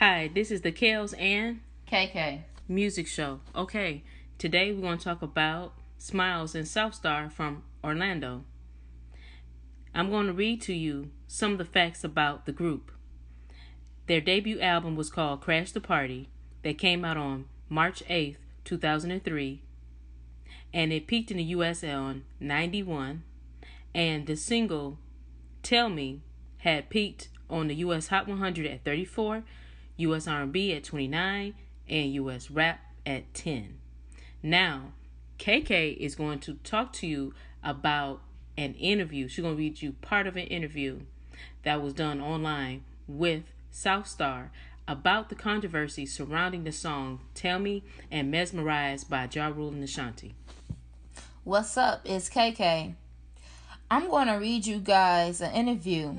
Hi, this is the Kels and KK. Music Show. Okay, today we're going to talk about Smilez and SouthStar from Orlando. I'm going to read to you some of the facts about the group. Their debut album was called Crash the Party. That came out on March 8th, 2003, and it peaked in the US on 91, and the single Tell Me had peaked on the US Hot 100 at 34, US R&B at 29, and US Rap at 10. Now, KK is going to talk to you about an interview. She's going to read you part of an interview that was done online with SouthStar about the controversy surrounding the song Tell Me and Mesmerized by Rule and Ashanti. What's up? It's KK. I'm going to read you guys an interview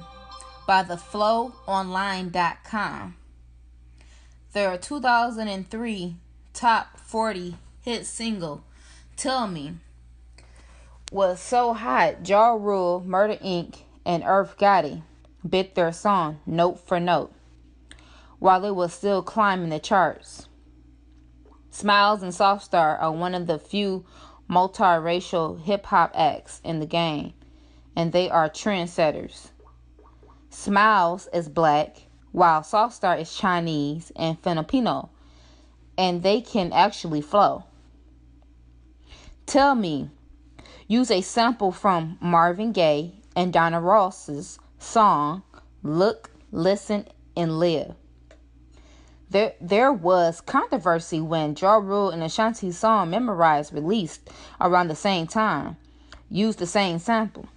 by theflowonline.com. Their 2003 top 40 hit single, Tell Me, was so hot, Ja Rule, Murder Inc., and Irv Gotti bit their song note for note while it was still climbing the charts. Smilez and SouthStar are one of the few multiracial hip-hop acts in the game, and they are trendsetters. Smilez is black, while SouthStar is Chinese and Filipino, and they can actually flow. Tell Me use a sample from Marvin Gaye and Donna Ross's song Look, Listen, and Live. There was controversy when Ja Rule and Ashanti's song Memorized released around the same time, used the same sample.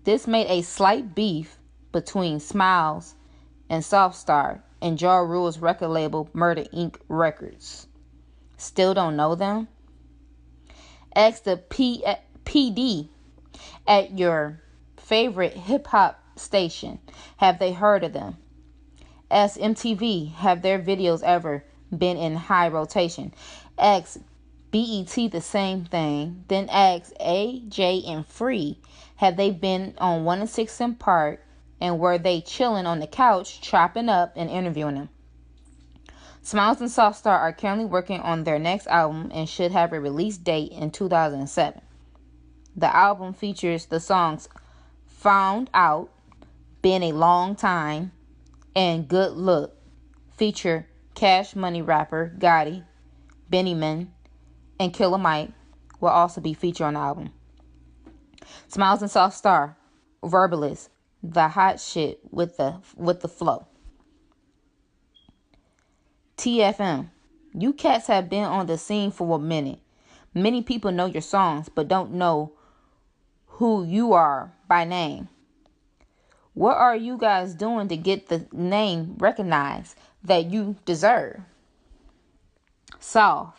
This made a slight beef between Smilez and SouthStar and Ja Rule's record label Murder Inc. Records. Still don't know them? Ask the PD at your favorite hip-hop station. Have they heard of them? Ask MTV, have their videos ever been in high rotation? Ask BET the same thing. Then ask AJ and Free, have they been on 1 and 6 in Park, and were they chilling on the couch, chopping up and interviewing them? Smilez and SouthStar are currently working on their next album and should have a release date in 2007. The album features the songs Found Out, Been a Long Time, and Good Look. Feature Cash Money rapper Gotti, Benny Man, and Killer Mike will also be featured on the album. Smilez and SouthStar, Verbalist, the hot shit with the flow. TFM, you cats have been on the scene for a minute. Many people know your songs, but don't know who you are by name. What are you guys doing to get the name recognized that you deserve? Soft.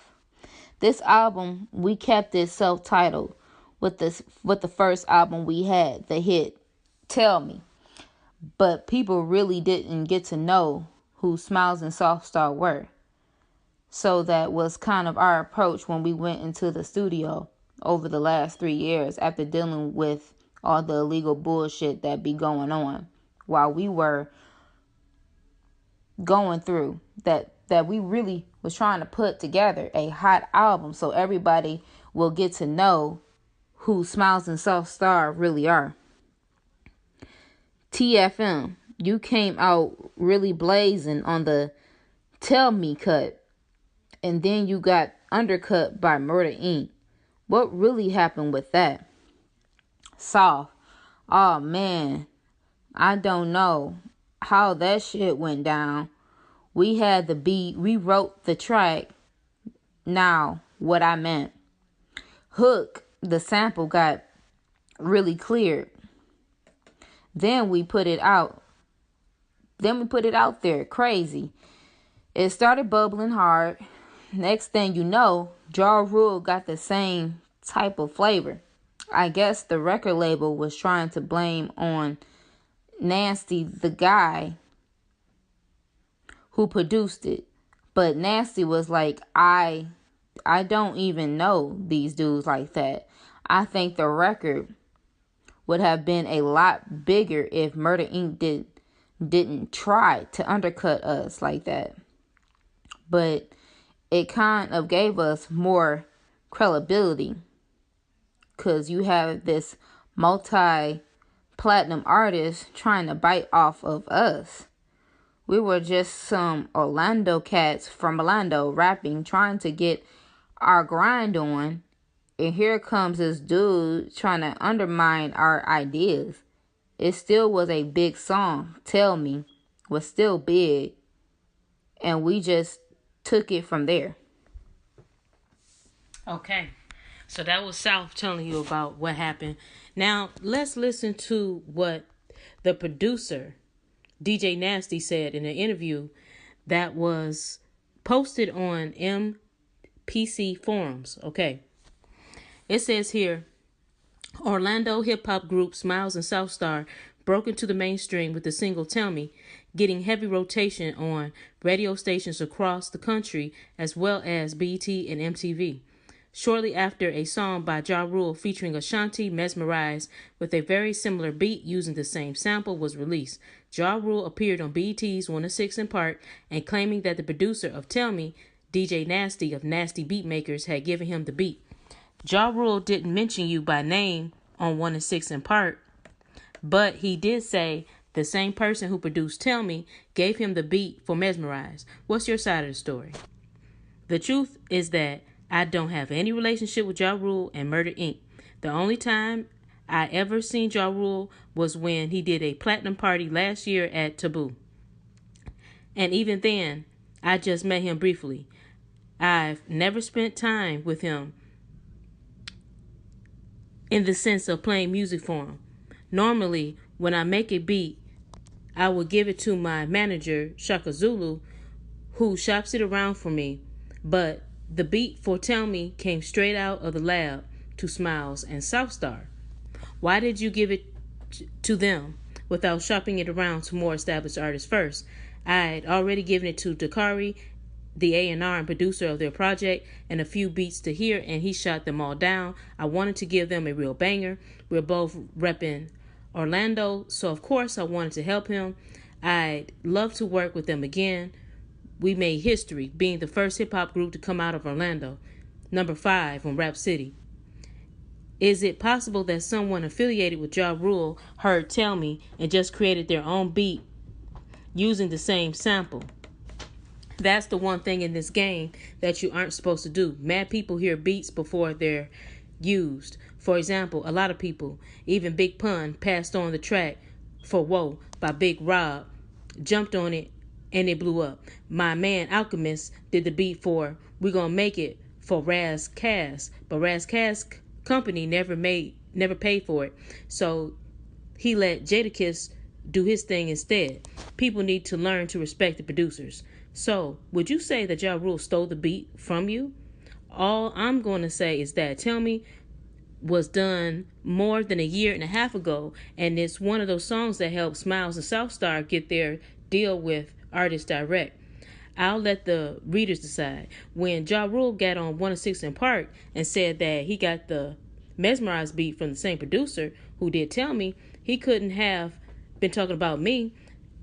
This album, we kept it self-titled with the first album we had, the hit Tell Me. But people really didn't get to know who Smilez and SouthStar were. So that was kind of our approach when we went into the studio over the last 3 years after dealing with all the illegal bullshit that be going on while we were going through that we really was trying to put together a hot album so everybody will get to know who Smilez and SouthStar really are. TFM, you came out really blazing on the Tell Me cut, and then you got undercut by Murder Inc. What really happened with that? Soft. Oh man, I don't know how that shit went down. We had the beat, we wrote the track. Now, what I meant. Hook, the sample got really cleared. Then we put it out. There, crazy. It started bubbling hard. Next thing you know, Ja Rule got the same type of flavor. I guess the record label was trying to blame on Nasty, the guy who produced it. But Nasty was like, I don't even know these dudes like that. I think the record would have been a lot bigger if Murder Inc. did didn't try to undercut us like that. But it kind of gave us more credibility because you have this multi-platinum artist trying to bite off of us. We were just some Orlando cats from Orlando rapping, trying to get our grind on. And here comes this dude trying to undermine our ideas. It still was a big song. Tell Me was still big. And we just took it from there. Okay. So that was South telling you about what happened. Now, let's listen to what the producer, DJ Nasty, said in an interview that was posted on MPC forums. Okay. It says here, Orlando hip-hop group Smilez and SouthStar broke into the mainstream with the single Tell Me, getting heavy rotation on radio stations across the country as well as BET and MTV. Shortly after, a song by Ja Rule featuring Ashanti, Mesmerized, with a very similar beat using the same sample was released. Ja Rule appeared on BET's 106 in Park and claiming that the producer of Tell Me, DJ Nasty of Nasty Beatmakers, had given him the beat. Ja Rule didn't mention you by name on 106 in Park, but he did say the same person who produced Tell Me gave him the beat for Mesmerized. What's your side of the story? The truth is that I don't have any relationship with Ja Rule and Murder Inc. The only time I ever seen Ja Rule was when he did a platinum party last year at Taboo. And even then, I just met him briefly. I've never spent time with him in the sense of playing music for him. Normally, when I make a beat, I will give it to my manager, Shaka Zulu, who shops it around for me. But the beat for Tell Me came straight out of the lab to Smilez and SouthStar. Why did you give it to them without shopping it around to more established artists first? I'd already given it to Dakari, the A&R and producer of their project, and a few beats to hear, and he shot them all down. I wanted to give them a real banger. We're both repping Orlando, so of course I wanted to help him. I'd love to work with them again. We made history, being the first hip-hop group to come out of Orlando, number 5 on Rap City. Is it possible that someone affiliated with Ja Rule heard Tell Me and just created their own beat using the same sample? That's the one thing in this game that you aren't supposed to do. Mad people hear beats before they're used. For example, a lot of people, even Big Pun, passed on the track for Whoa by Big Rob, jumped on it, and it blew up. My man Alchemist did the beat for We Gonna Make It for Raz Kass, but Raz Kass company never paid for it. So he let Jadakiss do his thing instead. People need to learn to respect the producers. So, would you say that Ja Rule stole the beat from you? All I'm going to say is that Tell Me was done more than a year and a half ago, and it's one of those songs that helped Smilez and SouthStar get their deal with Artists Direct. I'll let the readers decide. When Ja Rule got on 106 in Park and said that he got the Mesmerized beat from the same producer who did Tell Me, he couldn't have been talking about me.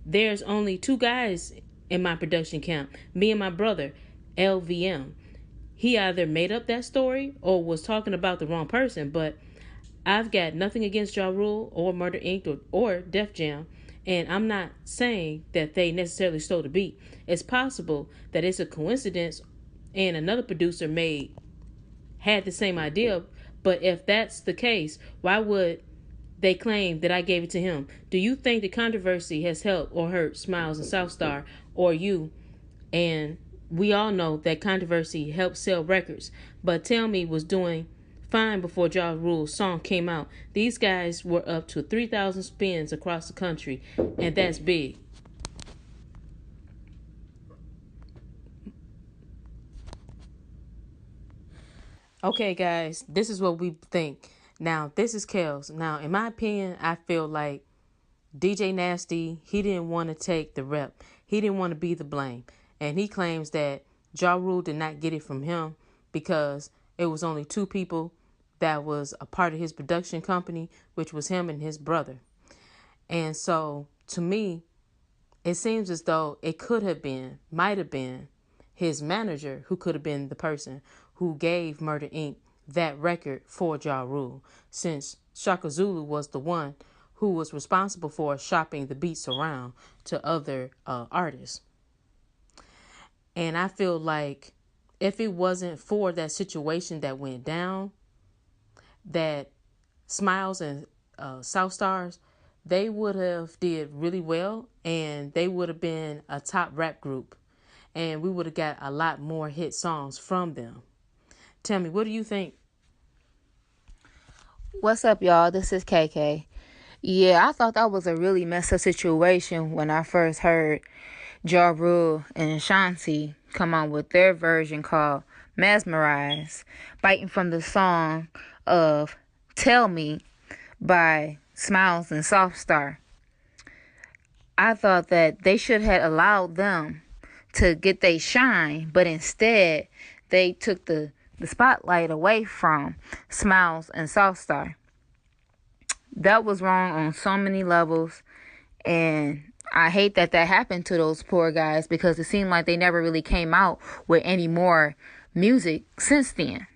There's only 2 guys in my production camp, me and my brother, LVM. He either made up that story or was talking about the wrong person, but I've got nothing against Ja Rule or Murder Inc. or Def Jam, and I'm not saying that they necessarily stole the beat. It's possible that it's a coincidence and another producer had the same idea, but if that's the case, why would they claim that I gave it to him? Do you think the controversy has helped or hurt Smilez and SouthStar or you? And we all know that controversy helps sell records, but Tell Me was doing fine before Ja Rule's song came out. These guys were up to 3,000 spins across the country, and that's big. Okay, guys, this is what we think. Now, this is Kels. Now, in my opinion, I feel like DJ Nasty, he didn't want to take the rep. He didn't want to be the blame. And he claims that Ja Rule did not get it from him because it was only 2 people that was a part of his production company, which was him and his brother. And so, to me, it seems as though it might have been his manager who could have been the person who gave Murder Inc. that record for Ja Rule, since Shaka Zulu was the one who was responsible for shopping the beats around to other artists. And I feel like if it wasn't for that situation that went down, that Smilez and SouthStars, they would have did really well, and they would have been a top rap group, and we would have got a lot more hit songs from them. Tell me, what do you think? What's up, y'all? This is KK. Yeah, I thought that was a really messed up situation when I first heard Ja Rule and Ashanti come on with their version called Mesmerize, biting from the song of Tell Me by Smilez and SouthStar. I thought that they should have allowed them to get their shine, but instead they took the spotlight away from Smilez and SouthStar. That was wrong on so many levels, and I hate that happened to those poor guys, because it seemed like they never really came out with any more music since then.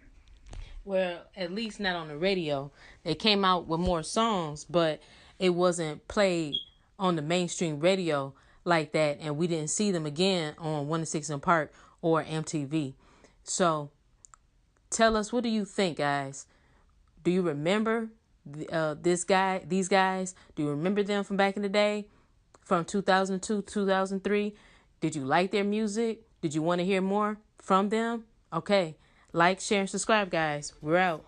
Well, at least not on the radio. They came out with more songs, but it wasn't played on the mainstream radio like that, and we didn't see them again on 106 in Park or MTV. So tell us, what do you think, guys? Do you remember these guys? Do you remember them from back in the day, from 2002, 2003? Did you like their music? Did you want to hear more from them? Okay, like, share, and subscribe, guys. We're out.